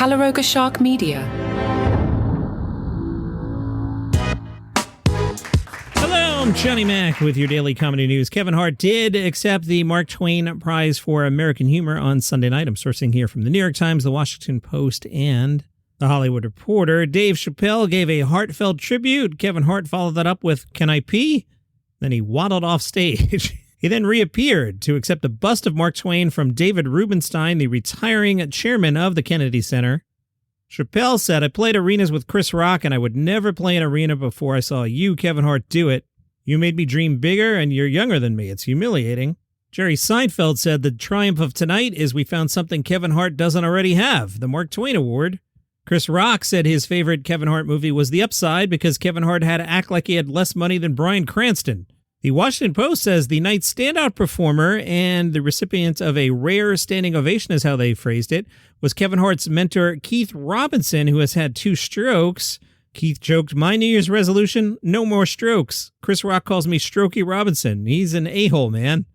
Calaroga Shark Media. Hello, I'm Johnny Mac with your daily comedy news. Kevin Hart did accept the Mark Twain Prize for American Humor on Sunday night. I'm sourcing here from the New York Times, the Washington Post, and the Hollywood Reporter. Dave Chappelle gave a heartfelt tribute. Kevin Hart followed that up with, "Can I pee?" Then he waddled off stage. He then reappeared to accept a bust of Mark Twain from David Rubenstein, the retiring chairman of the Kennedy Center. Chappelle said, "I played arenas with Chris Rock, and I would never play an arena before I saw you, Kevin Hart, do it. You made me dream bigger, and you're younger than me. It's humiliating." Jerry Seinfeld said, "The triumph of tonight is we found something Kevin Hart doesn't already have, the Mark Twain Award." Chris Rock said his favorite Kevin Hart movie was The Upside because Kevin Hart had to act like he had less money than Bryan Cranston. The Washington Post says the night's standout performer and the recipient of a rare standing ovation, is how they phrased it, was Kevin Hart's mentor, Keith Robinson, who has had 2 strokes. Keith joked, "My New Year's resolution, no more strokes. Chris Rock calls me Strokey Robinson. He's an a-hole, man."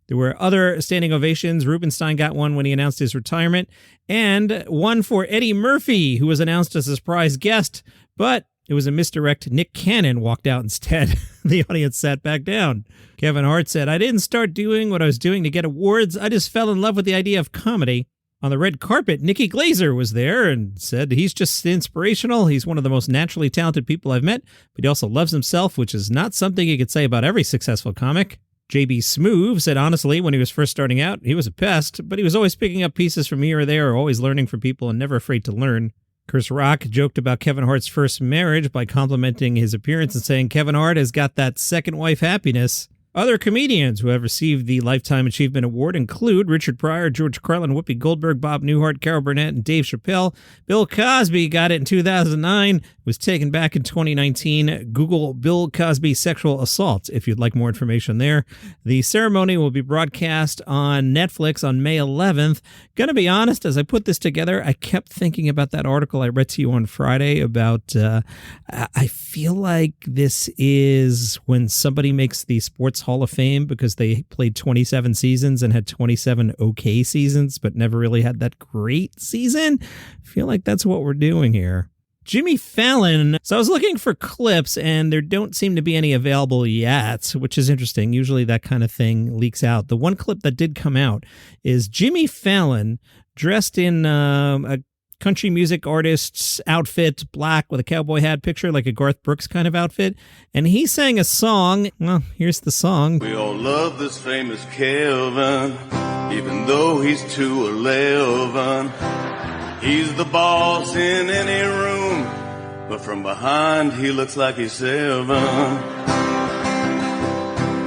There were other standing ovations. Rubenstein got one when he announced his retirement, and one for Eddie Murphy, who was announced as a surprise guest, but it was a misdirect. Nick Cannon walked out instead. The audience sat back down. Kevin Hart said, "I didn't start doing what I was doing to get awards. I just fell in love with the idea of comedy." On the red carpet, Nikki Glaser was there and said he's just inspirational. He's one of the most naturally talented people I've met, but he also loves himself, which is not something you could say about every successful comic. J.B. Smoove said, honestly, when he was first starting out, he was a pest, but he was always picking up pieces from here or there, always learning from people and never afraid to learn. Chris Rock joked about Kevin Hart's first marriage by complimenting his appearance and saying Kevin Hart has got that second wife happiness. Other comedians who have received the Lifetime Achievement Award include Richard Pryor, George Carlin, Whoopi Goldberg, Bob Newhart, Carol Burnett, and Dave Chappelle. Bill Cosby got it in 2009, was taken back in 2019. Google Bill Cosby sexual assault if you'd like more information there. The ceremony will be broadcast on Netflix on May 11th. Gonna be honest, as I put this together, I kept thinking about that article I read to you on Friday about, I feel like this is when somebody makes the Sports Hall of Fame because they played 27 seasons and had 27 okay seasons, but never really had that great season. I feel like that's what we're doing here. Jimmy Fallon. So I was looking for clips and there don't seem to be any available yet, which is interesting. Usually that kind of thing leaks out. The one clip that did come out is Jimmy Fallon dressed in a country music artist's outfit, black with a cowboy hat, picture like a Garth Brooks kind of outfit. And he sang a song. Well, here's the song. We all love this famous Kevin, even though he's 2'11". He's the boss in any room, but from behind he looks like he's 7.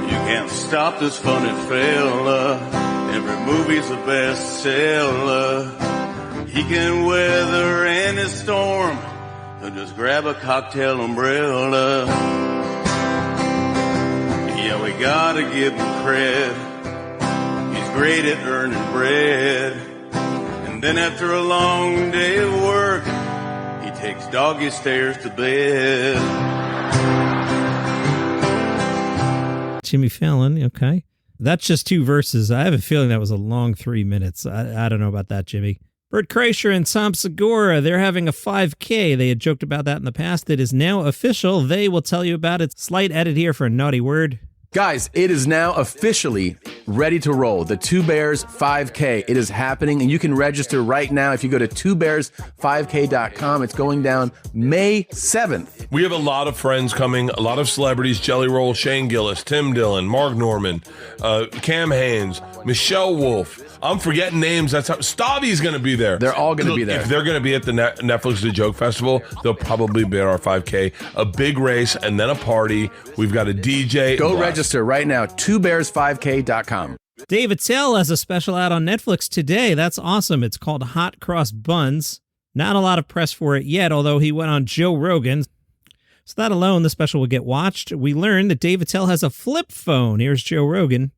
You can't stop this funny fella, every movie's a bestseller. He can weather any storm, so just grab a cocktail umbrella. Yeah, we gotta give him credit, he's great at earning bread. And then after a long day of work, he takes doggy stairs to bed. Jimmy Fallon, okay. That's just 2 verses. I have a feeling that was a long 3 minutes. I don't know about that, Jimmy. Bert Kreischer and Tom Segura, they're having a 5K. They had joked about that in the past. It is now official. They will tell you about it. Slight edit here for a naughty word. Guys, it is now officially ready to roll. The Two Bears 5K. It is happening, and you can register right now if you go to twobears5k.com. It's going down May 7th. We have a lot of friends coming, a lot of celebrities, Jelly Roll, Shane Gillis, Tim Dillon, Mark Norman, Cam Haynes, Michelle Wolf. I'm forgetting names. That's how Stavi's going to be there. They're all going to be there. If they're going to be at the Netflix The Joke Festival, they'll probably be at our 5K. A big race and then a party. We've got a DJ. Go register right now. twobears5k.com. Dave Attell has a special out on Netflix today. That's awesome. It's called Hot Cross Buns. Not a lot of press for it yet, although he went on Joe Rogan. So that alone, the special will get watched. We learned that Dave Attell has a flip phone. Here's Joe Rogan.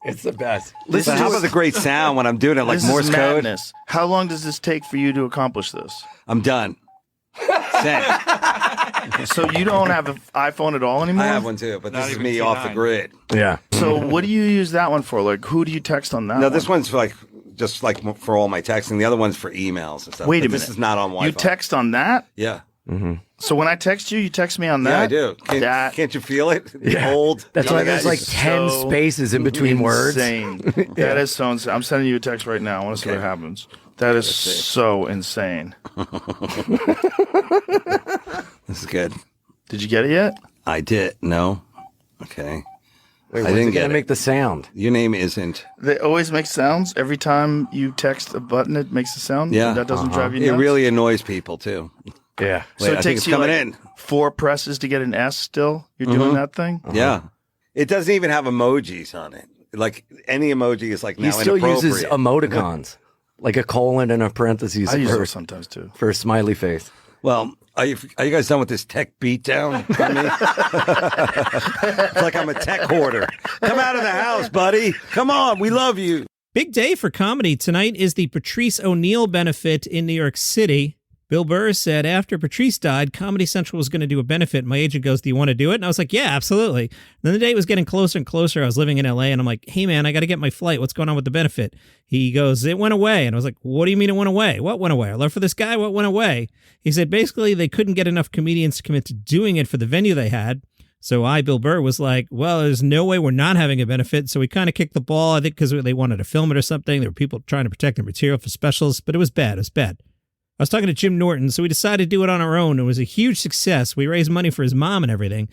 It's the best. Listen, how about the great sound when I'm doing it, like Morse code? How long does this take for you to accomplish this? I'm done. Send. So you don't have an iPhone at all anymore? I have one too, but this is me off the grid. Yeah. So what do you use that one for? Like, who do you text on that No, one? this one's like just like for all my texting. The other one's for emails and stuff. Wait a But minute. This is not on Wi-Fi. You text on that? Yeah. So when I text you, you text me on that? Yeah, I do. Can't you feel it? Old. That's why there's like 10 so spaces in between words. Insane. That is so insane. I'm sending you a text right now. I want to see what happens. That is so insane. This is good. Did you get it yet? I did. No. Okay. Wait, I when's didn't it get gonna it. make the sound? Your name isn't. They always make sounds. Every time you text a button, it makes a sound. Yeah. That doesn't drive you It nuts? really annoys people too. Yeah. So Wait, it I think takes it's you coming like in. 4 presses to get an S still? You're doing that thing? Yeah. It doesn't even have emojis on it. Like any emoji is like now He still uses inappropriate. emoticons, like a colon and a parentheses I use for, those sometimes too. for a smiley face. Well, are you guys done with this tech beatdown? It's like I'm a tech hoarder. Come out of the house, buddy. Come on. We love you. Big day for comedy. Tonight is the Patrice O'Neill benefit in New York City. Bill Burr said after Patrice died, Comedy Central was going to do a benefit. My agent goes, do you want to do it? And I was like, yeah, absolutely. And then the day was getting closer and closer. I was living in LA and I'm like, hey man, I got to get my flight. What's going on with the benefit? He goes, it went away. And I was like, what do you mean it went away? What went away? I love for this guy. What went away? He said, basically they couldn't get enough comedians to commit to doing it for the venue they had. So Bill Burr, was like, well, there's no way we're not having a benefit. So we kind of kicked the ball, I think, because they wanted to film it or something. There were people trying to protect their material for specials, but it was bad. It was bad. I was talking to Jim Norton, so we decided to do it on our own. It was a huge success. We raised money for his mom and everything.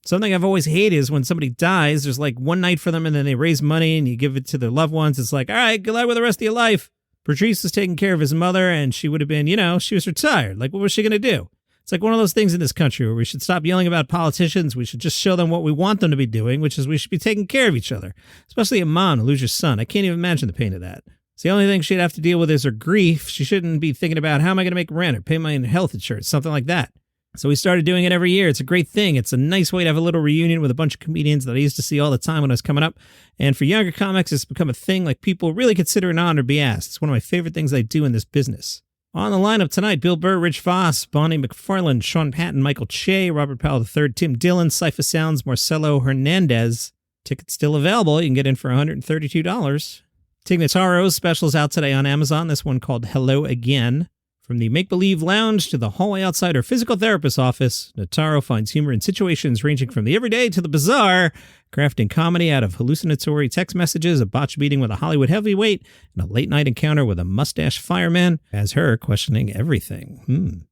Something I've always hated is when somebody dies, there's like one night for them and then they raise money and you give it to their loved ones. It's like, all right, good luck with the rest of your life. Patrice was taking care of his mother and she would have been, she was retired. Like, what was she going to do? It's like one of those things in this country where we should stop yelling about politicians. We should just show them what we want them to be doing, which is we should be taking care of each other, especially a mom to lose your son. I can't even imagine the pain of that. It's the only thing she'd have to deal with is her grief. She shouldn't be thinking about how am I going to make rent or pay my health insurance, something like that. So we started doing it every year. It's a great thing. It's a nice way to have a little reunion with a bunch of comedians that I used to see all the time when I was coming up. And for younger comics, it's become a thing like people really consider an honor to be asked. It's one of my favorite things I do in this business. On the lineup tonight, Bill Burr, Rich Voss, Bonnie McFarlane, Sean Patton, Michael Che, Robert Powell III, Tim Dillon, Cypher Sounds, Marcelo Hernandez. Tickets still available. You can get in for $132. Tig Notaro's specials out today on Amazon. This one called Hello Again. From the make-believe lounge to the hallway outside her physical therapist's office, Notaro finds humor in situations ranging from the everyday to the bizarre, crafting comedy out of hallucinatory text messages, a botched meeting with a Hollywood heavyweight, and a late-night encounter with a mustache fireman, as her questioning everything.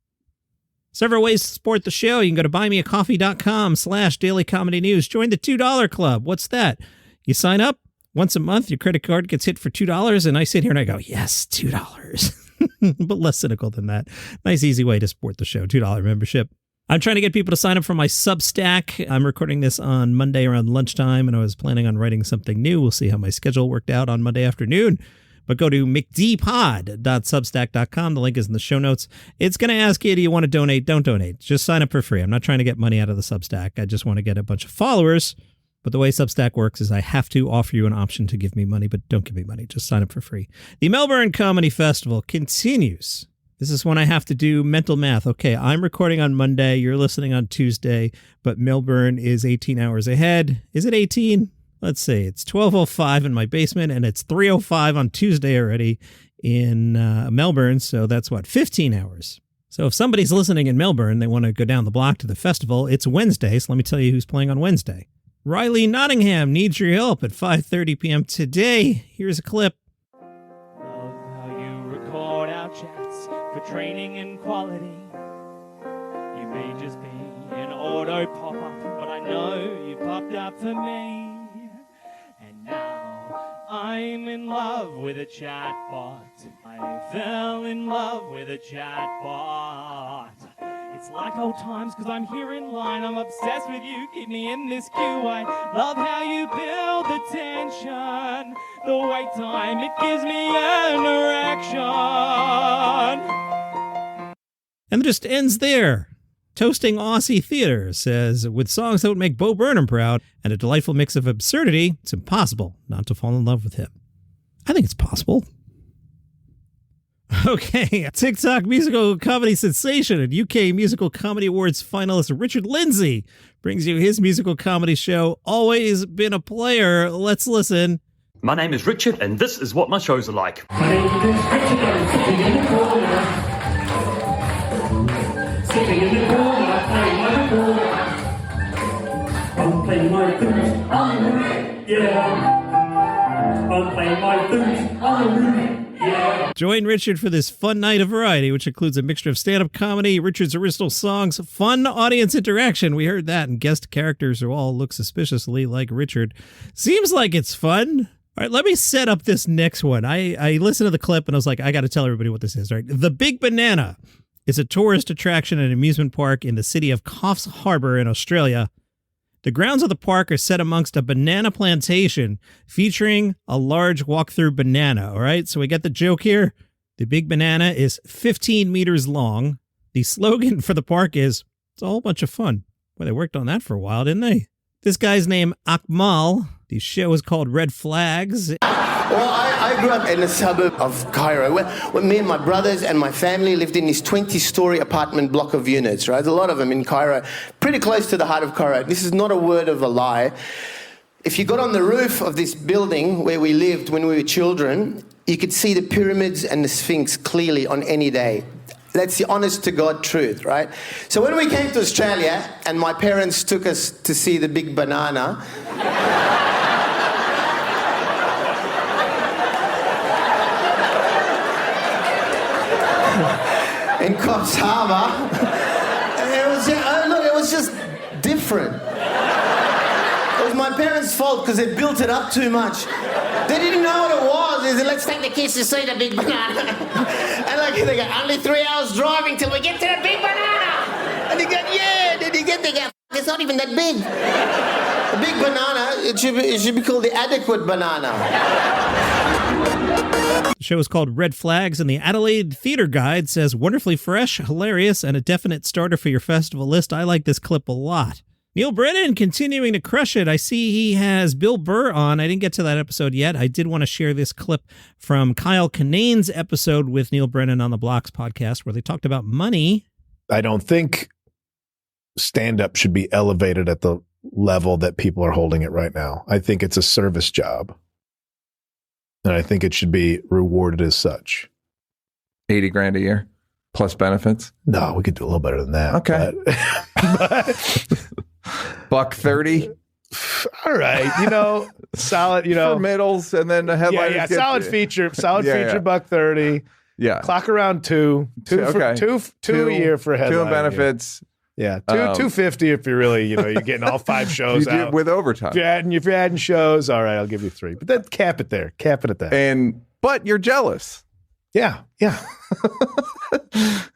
Several ways to support the show. You can go to buymeacoffee.com/dailycomedynews. Join the $2 club. What's that? You sign up. Once a month, your credit card gets hit for $2, and I sit here and I go, yes, $2. But less cynical than that. Nice, easy way to support the show, $2 membership. I'm trying to get people to sign up for my Substack. I'm recording this on Monday around lunchtime, and I was planning on writing something new. We'll see how my schedule worked out on Monday afternoon. But go to mcdpod.substack.com. The link is in the show notes. It's going to ask you, do you want to donate? Don't donate. Just sign up for free. I'm not trying to get money out of the Substack. I just want to get a bunch of followers. But the way Substack works is I have to offer you an option to give me money, but don't give me money. Just sign up for free. The Melbourne Comedy Festival continues. This is when I have to do mental math. Okay, I'm recording on Monday. You're listening on Tuesday, but Melbourne is 18 hours ahead. Is it 18? Let's see. It's 12:05 in my basement, and it's 3:05 on Tuesday already in Melbourne. So that's 15 hours. So if somebody's listening in Melbourne, they want to go down the block to the festival, it's Wednesday. So let me tell you who's playing on Wednesday. Riley Nottingham needs your help at 5:30 p.m. today. Here's a clip. Love how you record our chats for training and quality. You may just be an auto pop-up, but I know you popped up for me. And now I'm in love with a chatbot. I fell in love with a chatbot. It's like old times because I'm here in line. I'm obsessed with you. Keep me in this queue. I love how you build the tension. The wait time, it gives me an erection. And it just ends there. Toasting Aussie theater says, with songs that would make Bo Burnham proud and a delightful mix of absurdity, it's impossible not to fall in love with him. I think it's possible. Okay, TikTok musical comedy sensation and UK Musical Comedy Awards finalist Richard Lindsay brings you his musical comedy show, Always Been a Player. Let's listen. My name is Richard, and this is what my shows are like. My name is Richard, I'm sitting in the corner. Sitting in the corner, playing my corner. I'm playing my flute on the roof, yeah. I'm playing my flute on the roof, yeah. Join Richard for this fun night of variety, which includes a mixture of stand-up comedy, Richard's original songs, fun audience interaction. We heard that, and guest characters who all look suspiciously like Richard. Seems like it's fun. All right, let me set up this next one. I listened to the clip and I was like, I got to tell everybody what this is. Right, The Big Banana is a tourist attraction and amusement park in the city of Coffs Harbour in Australia. The grounds of the park are set amongst a banana plantation featuring a large walk-through banana. All right, so we get the joke here. The Big Banana is 15 meters long. The slogan for the park is, it's a whole bunch of fun. Well, they worked on that for a while, didn't they? This guy's named Akmal. The show is called Red Flags. Well, I grew up in a suburb of Cairo where me and my brothers and my family lived in this 20-story apartment block of units, right? A lot of them in Cairo, pretty close to the heart of Cairo. This is not a word of a lie. If you got on the roof of this building where we lived when we were children, you could see the pyramids and the Sphinx clearly on any day. That's the honest-to-God truth, right? So when we came to Australia and my parents took us to see the Big Banana... in Coffs Harbour, it was just different. It was my parents' fault because they built it up too much. They didn't know what it was. They said, let's take the kids to see the Big Banana. And they go, only 3 hours driving till we get to the Big Banana. And you go, yeah. Then you get there, it's not even that big. The Big Banana, it should be called the Adequate Banana. The show is called Red Flags, and the Adelaide Theatre Guide says, wonderfully fresh, hilarious, and a definite starter for your festival list. I like this clip a lot. Neil Brennan continuing to crush it. I see he has Bill Burr on. I didn't get to that episode yet. I did want to share this clip from Kyle Kinane's episode with Neil Brennan on the Blocks podcast where they talked about money. I don't think stand-up should be elevated at the level that people are holding it right now. I think it's a service job. And I think it should be rewarded as such. 80 grand a year plus benefits? No, we could do a little better than that. Okay. $130? All right. Solid, for middles and then the headline. Yeah, solid feature, $130. Yeah. Clock around two a year for a headline. 2 in benefits. Yeah, $250 if you're really, you're getting all 5 shows out with overtime. If you're adding shows, all right, I'll give you 3. But then cap it there. Cap it at that. But you're jealous. Yeah.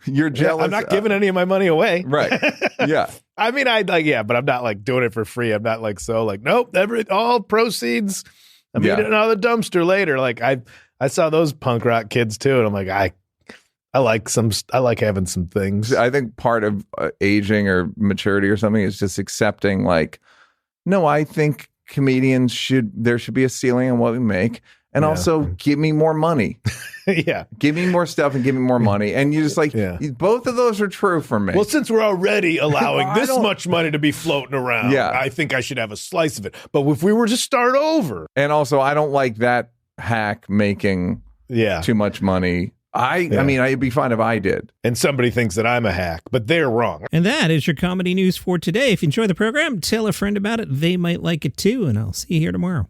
You're jealous. I'm not giving any of my money away. Right. Yeah. I mean, but I'm not doing it for free. I'm not nope, all proceeds. I'm eating it out of the dumpster later. I saw those punk rock kids too, and I'm like, I like having some things. I think part of aging or maturity or something is just accepting no, I think comedians there should be a ceiling on what we make. And also give me more money. Yeah. Give me more stuff and give me more money. And you just both of those are true for me. Well, since we're already allowing this much money to be floating around, I think I should have a slice of it. But if we were to start over. And also, I don't like that hack making too much money. I mean, it'd be fine if I did. And somebody thinks that I'm a hack, but they're wrong. And that is your comedy news for today. If you enjoy the program, tell a friend about it. They might like it too. And I'll see you here tomorrow.